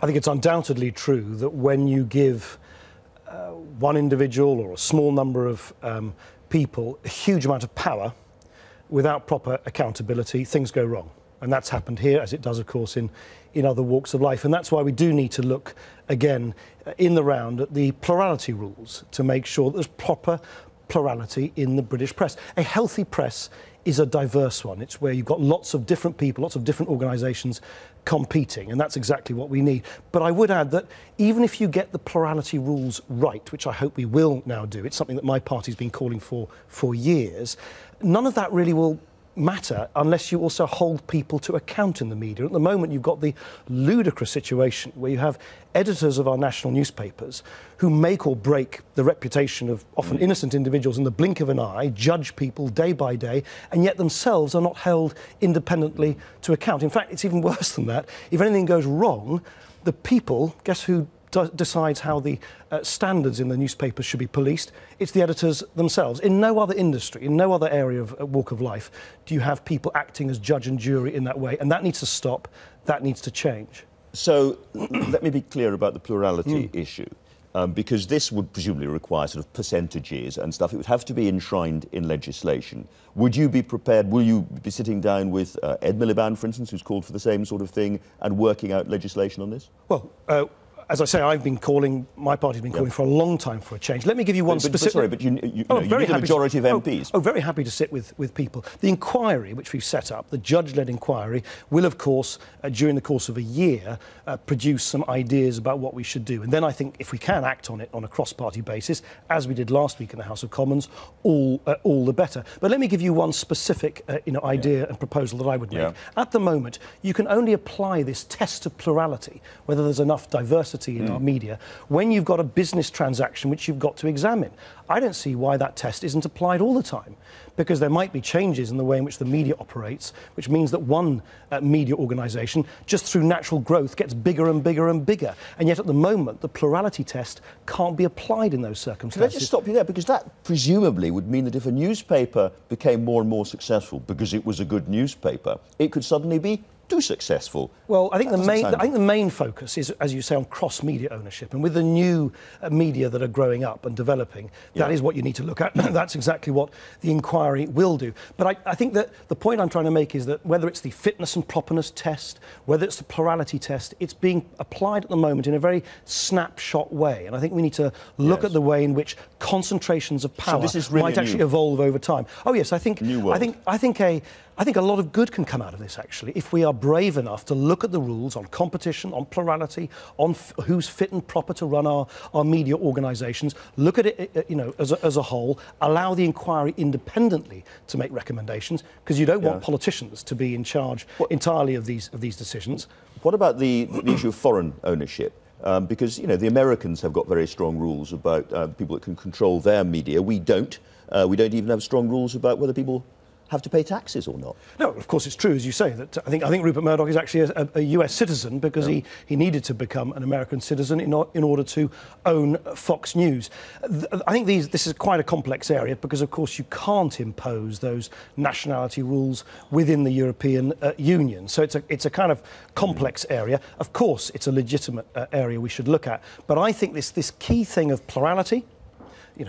I think it's undoubtedly true that when you give one individual or a small number of people a huge amount of power without proper accountability, things go wrong. And that's happened here, as it does, of course, in other walks of life. And that's why we do need to look, again, in the round at the plurality rules to make sure that there's proper plurality in the British press. A healthy press is a diverse one. It's where you've got lots of different people, lots of different organisations competing, and that's exactly what we need. But I would add that even if you get the plurality rules right, which I hope we will now do, it's something that my party's been calling for years, none of that really will matter unless you also hold people to account in the media. At the moment, you've got the ludicrous situation where you have editors of our national newspapers who make or break the reputation of often innocent individuals in the blink of an eye, judge people day by day, and yet themselves are not held independently to account. In fact, it's even worse than that. If anything goes wrong, the people, guess who decides how the standards in the newspapers should be policed? It's the editors themselves. In no other industry, in no other area of walk of life, do you have people acting as judge and jury in that way. And that needs to stop. That needs to change. So let me be clear about the plurality issue, because this would presumably require sort of percentages and stuff. It would have to be enshrined in legislation. Would you be prepared, will you be sitting down with Ed Miliband, for instance, who's called for the same sort of thing, and working out legislation on this? Well, as I say, my party's been calling for a long time for a change. Let me give you one specific... Sorry, but you need a majority of MPs. Oh, very happy to sit with people. The inquiry which we've set up, the judge-led inquiry, will, of course, during the course of a year, produce some ideas about what we should do. And then I think if we can act on it on a cross-party basis, as we did last week in the House of Commons, all the better. But let me give you one specific idea and proposal that I would make. At the moment, you can only apply this test of plurality, whether there's enough diversity in our media, when you've got a business transaction which you've got to examine. I don't see why that test isn't applied all the time, because there might be changes in the way in which the media operates, which means that one media organisation, just through natural growth, gets bigger and bigger and bigger. And yet at the moment, the plurality test can't be applied in those circumstances. Can I just stop you there? Because that presumably would mean that if a newspaper became more and more successful because it was a good newspaper, it could suddenly be too successful. Well, I think the main focus is, as you say, on cross-media ownership. And with the new media that are growing up and developing, that is what you need to look at. That's exactly what the inquiry will do. But I think that the point I'm trying to make is that whether it's the fitness and properness test, whether it's the plurality test, it's being applied at the moment in a very snapshot way. And I think we need to look at the way in which concentrations of power might actually evolve over time. Oh, yes, I think a lot of good can come out of this, actually, if we are brave enough to look at the rules on competition, on plurality, on who's fit and proper to run our media organisations, look at it, as a whole, allow the inquiry independently to make recommendations, because you don't want politicians to be in charge entirely of these decisions. What about the issue of foreign ownership? Because, the Americans have got very strong rules about people that can control their media. We don't. We don't even have strong rules about whether people have to pay taxes or not. No, of course it's true, as you say, that I think Rupert Murdoch is actually a US citizen because he needed to become an American citizen in order to own Fox News. I think this is quite a complex area because, of course, you can't impose those nationality rules within the European Union. So it's a kind of complex area. Of course, it's a legitimate area we should look at. But I think this key thing of plurality,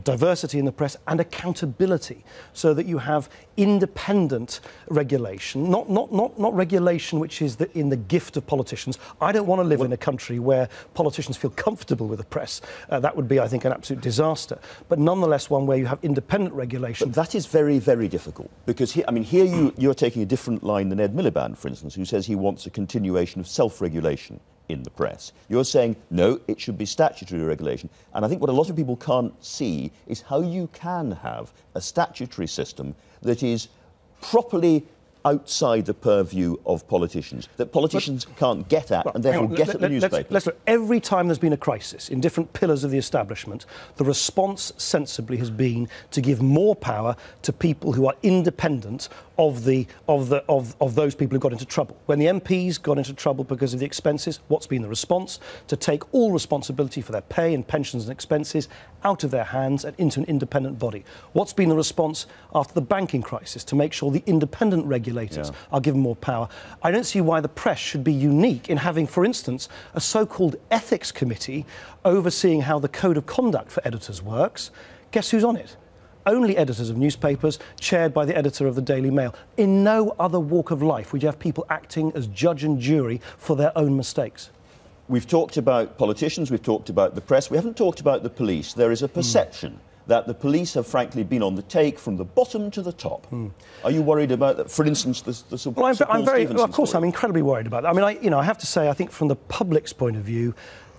diversity in the press and accountability, so that you have independent regulation, not regulation which is in the gift of politicians. I don't want to live in a country where politicians feel comfortable with the press. That would be, I think, an absolute disaster. But nonetheless, one where you have independent regulation. But that is very, very difficult, because here you're taking a different line than Ed Miliband, for instance, who says he wants a continuation of self-regulation in the press. You're saying, no, it should be statutory regulation. And I think what a lot of people can't see is how you can have a statutory system that is properly outside the purview of politicians, that politicians can't get at and therefore get at the newspaper. Let's look. Every time there's been a crisis in different pillars of the establishment, the response sensibly has been to give more power to people who are independent of those people who got into trouble. When the MPs got into trouble because of the expenses, what's been the response? To take all responsibility for their pay and pensions and expenses out of their hands and into an independent body. What's been the response after the banking crisis? To make sure the independent regulators legislators are given more power. I don't see why the press should be unique in having, for instance, a so-called ethics committee overseeing how the code of conduct for editors works. Guess who's on it? Only editors of newspapers, chaired by the editor of the Daily Mail. In no other walk of life would you have people acting as judge and jury for their own mistakes. We've talked about politicians, we've talked about the press, we haven't talked about the police. There is a perception that the police have frankly been on the take from the bottom to the top. Are you worried about that? For instance, the Well, of course, I'm incredibly worried about that. I mean, I have to say, I think from the public's point of view,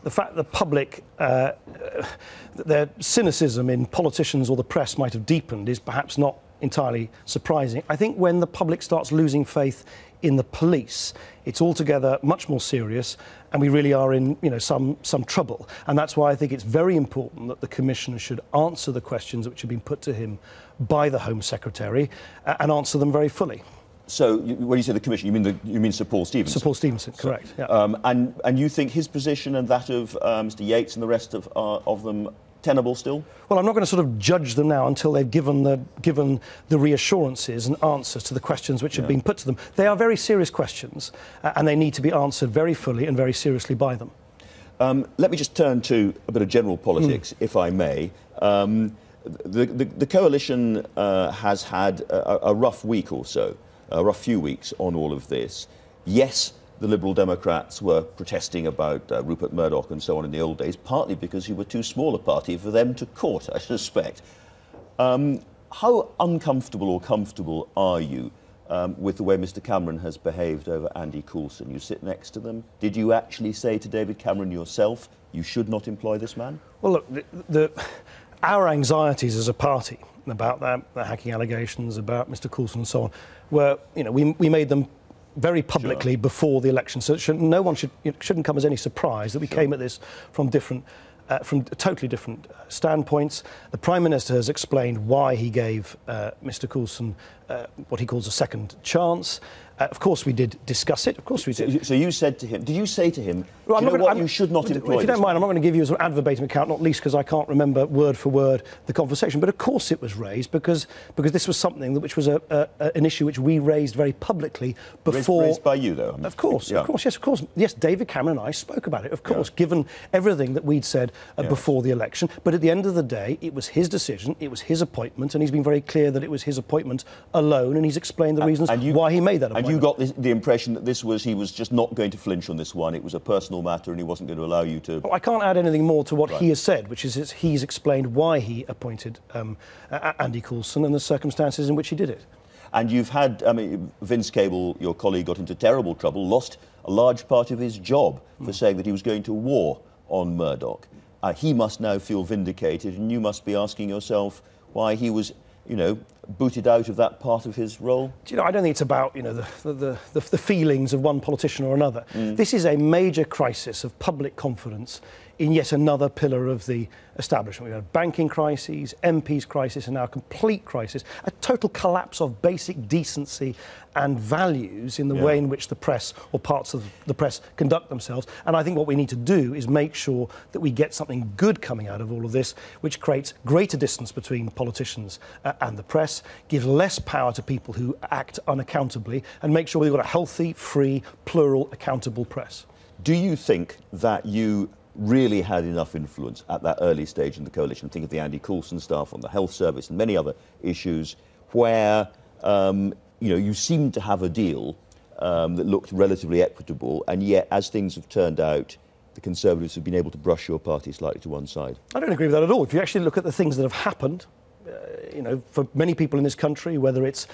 the fact that the public, their cynicism in politicians or the press might have deepened is perhaps not entirely surprising. I think when the public starts losing faith in the police, it's altogether much more serious, and we really are in, some trouble. And that's why I think it's very important that the Commissioner should answer the questions which have been put to him by the Home Secretary and answer them very fully. So, when you say the Commission, you mean Sir Paul Stephenson? Sir Paul Stephenson, correct. Yeah. And you think his position and that of Mr. Yates and the rest of them tenable still? Well, I'm not going to sort of judge them now until they've given the reassurances and answers to the questions which have been put to them. They are very serious questions, and they need to be answered very fully and very seriously by them. Let me just turn to a bit of general politics, if I may. The coalition has had a rough week or so. A rough few weeks on all of this. Yes, the Liberal Democrats were protesting about Rupert Murdoch and so on in the old days, partly because he were too small a party for them to court, I suspect. How uncomfortable or comfortable are you with the way Mr. Cameron has behaved over Andy Coulson? You sit next to them. Did you actually say to David Cameron yourself, you should not employ this man? Well, look, our anxieties as a party about the hacking allegations, about Mr. Coulson and so on, were, we made them very publicly before the election, so no one shouldn't come as any surprise that we came at this from totally different standpoints. The Prime Minister has explained why he gave Mr. Coulson what he calls a second chance. Of course, we did discuss it. Of course, we did. So you said to him, did you say to him, well, you should not employ If you don't mind, I'm not going to give you an ad verbatim account, not least because I can't remember word for word the conversation. But of course it was raised because this was something which was an issue which we raised very publicly before. Raised by you, though? Of course, of course. Yes, David Cameron and I spoke about it, of course, given everything that we'd said before the election. But at the end of the day, it was his decision, it was his appointment, and he's been very clear that it was his appointment alone, and he's explained the reasons why he made that appointment. And you got the impression that he was just not going to flinch on this one. It was a personal matter, and he wasn't going to allow you to. Well, I can't add anything more to what he has said, which is he's explained why he appointed Andy Coulson and the circumstances in which he did it. And you've had, Vince Cable, your colleague, got into terrible trouble, lost a large part of his job for saying that he was going to war on Murdoch. He must now feel vindicated, and you must be asking yourself why he was, booted out of that part of his role? I don't think it's about, the feelings of one politician or another. This is a major crisis of public confidence in yet another pillar of the establishment. We've had banking crises, MPs crisis, and now a complete crisis, a total collapse of basic decency and values in the way in which the press or parts of the press conduct themselves. And I think what we need to do is make sure that we get something good coming out of all of this, which creates greater distance between politicians and the press, gives less power to people who act unaccountably, and make sure we've got a healthy, free, plural, accountable press. Do you think that you really had enough influence at that early stage in the coalition? Think of the Andy Coulson stuff on the health service and many other issues where, you seemed to have a deal that looked relatively equitable, and yet, as things have turned out, the Conservatives have been able to brush your party slightly to one side. I don't agree with that at all. If you actually look at the things that have happened, for many people in this country, whether it's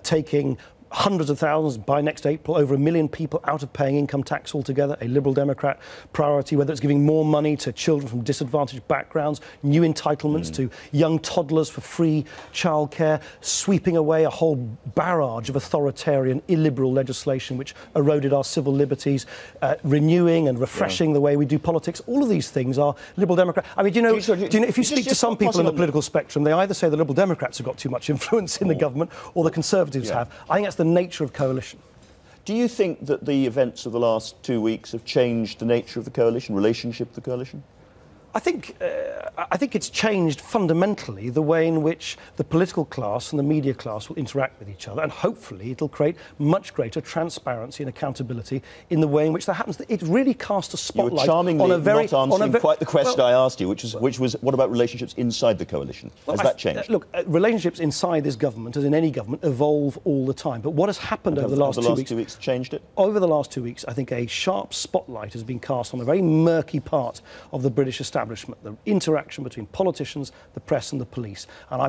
taking hundreds of thousands by next April, over 1 million people out of paying income tax altogether, a Liberal Democrat priority, whether it's giving more money to children from disadvantaged backgrounds, new entitlements to young toddlers for free childcare, sweeping away a whole barrage of authoritarian, illiberal legislation which eroded our civil liberties, renewing and refreshing the way we do politics. All of these things are Liberal Democrat. I mean, if you speak to some people in the political spectrum, they either say the Liberal Democrats have got too much influence in the government or the Conservatives have. I think that's the nature of coalition. Do you think that the events of the last 2 weeks have changed the nature of the coalition, relationship of the coalition? I think it's changed fundamentally the way in which the political class and the media class will interact with each other, and hopefully it'll create much greater transparency and accountability in the way in which that happens. It really cast a spotlight. You were charmingly on a very, not answering quite the question I asked you, which was what about relationships inside the coalition? Has that changed? Look, relationships inside this government, as in any government, evolve all the time. But what has happened over the last 2 weeks changed it? Over the last 2 weeks, I think a sharp spotlight has been cast on a very murky part of the British establishment, the interaction between politicians, the press and the police. And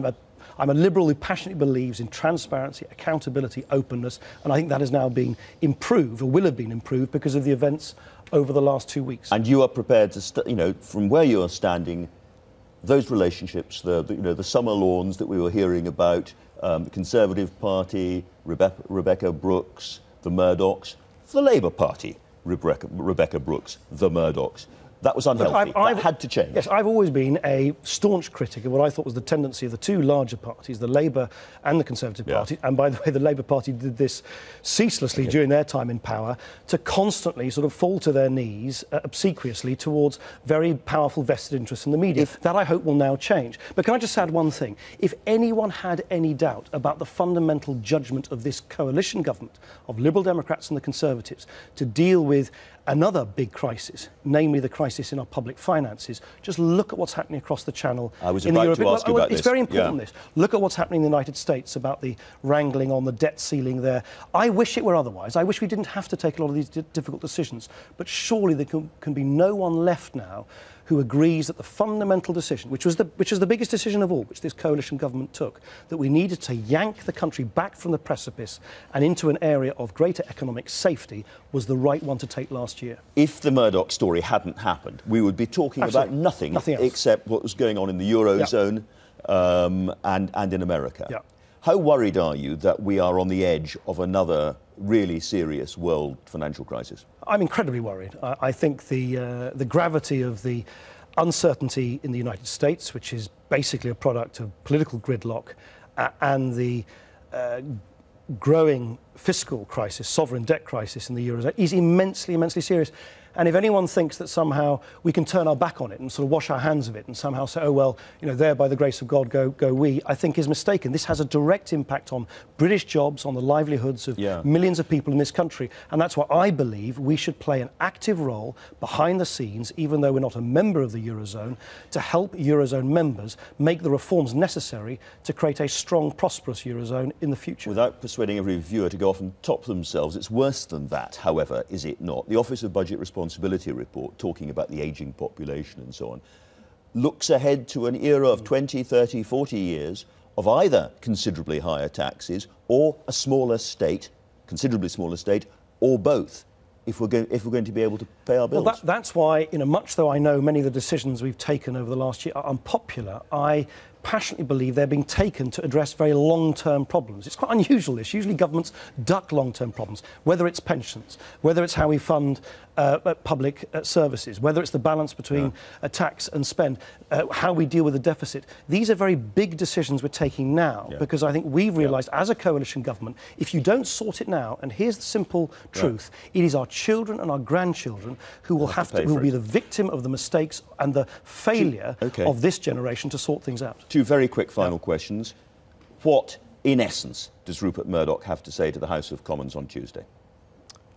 I'm a liberal who passionately believes in transparency, accountability, openness, and I think that is now being improved, or will have been improved, because of the events over the last 2 weeks. And you are prepared to, from where you are standing, those relationships, the summer lawns that we were hearing about, the Conservative Party, Rebecca Brooks, the Murdochs, the Labour Party, Rebecca Brooks, the Murdochs. That was unhealthy. That had to change. Yes, I've always been a staunch critic of what I thought was the tendency of the two larger parties, the Labour and the Conservative Party. And by the way, the Labour Party did this ceaselessly during their time in power, to constantly sort of fall to their knees obsequiously towards very powerful vested interests in the media. That I hope will now change. But can I just add one thing? If anyone had any doubt about the fundamental judgment of this coalition government, of Liberal Democrats and the Conservatives, to deal with another big crisis, namely the crisis in our public finances, just look at what's happening across the Channel. I was about to ask you about this. It's very important, this. Look at what's happening in the United States about the wrangling on the debt ceiling there. I wish it were otherwise. I wish we didn't have to take a lot of these difficult decisions. But surely there can be no one left now who agrees that the fundamental decision, which was the biggest decision of all, which this coalition government took, that we needed to yank the country back from the precipice and into an area of greater economic safety, was the right one to take last year. If the Murdoch story hadn't happened, we would be talking about nothing except what was going on in the Eurozone and in America. Yeah. How worried are you that we are on the edge of another really serious world financial crisis? I'm incredibly worried. I think the gravity of the uncertainty in the United States, which is basically a product of political gridlock, and the growing fiscal crisis, sovereign debt crisis in the Eurozone, is immensely, immensely serious. And if anyone thinks that somehow we can turn our back on it and sort of wash our hands of it and somehow say, oh, well, there by the grace of God go we, I think is mistaken. This has a direct impact on British jobs, on the livelihoods of millions of people in this country. And that's why I believe we should play an active role behind the scenes, even though we're not a member of the Eurozone, to help Eurozone members make the reforms necessary to create a strong, prosperous Eurozone in the future. Without persuading every viewer to go off and top themselves, it's worse than that, however, is it not? The Office of Budget Responsibility report, talking about the ageing population and so on, looks ahead to an era of 20, 30, 40 years of either considerably higher taxes or a smaller state, considerably smaller state, or both, if we're going to be able to pay our bills. Well, that's why, much though I know many of the decisions we've taken over the last year are unpopular, I passionately believe they're being taken to address very long-term problems. It's quite unusual, this. Usually governments duck long-term problems, whether it's pensions, whether it's how we fund public services, whether it's the balance between tax and spend, how we deal with the deficit. These are very big decisions we're taking now, because I think we've realised as a coalition government, if you don't sort it now, and here's the simple truth, it is our children and our grandchildren who will who will be the victim of the mistakes and the failure of this generation to sort things out. Two very quick final questions. What, in essence, does Rupert Murdoch have to say to the House of Commons on Tuesday?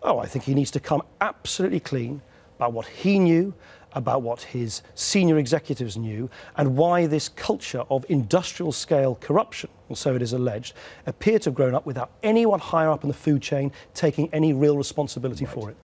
Oh, I think he needs to come absolutely clean about what he knew, about what his senior executives knew, and why this culture of industrial-scale corruption, or so it is alleged, appear to have grown up without anyone higher up in the food chain taking any real responsibility for it.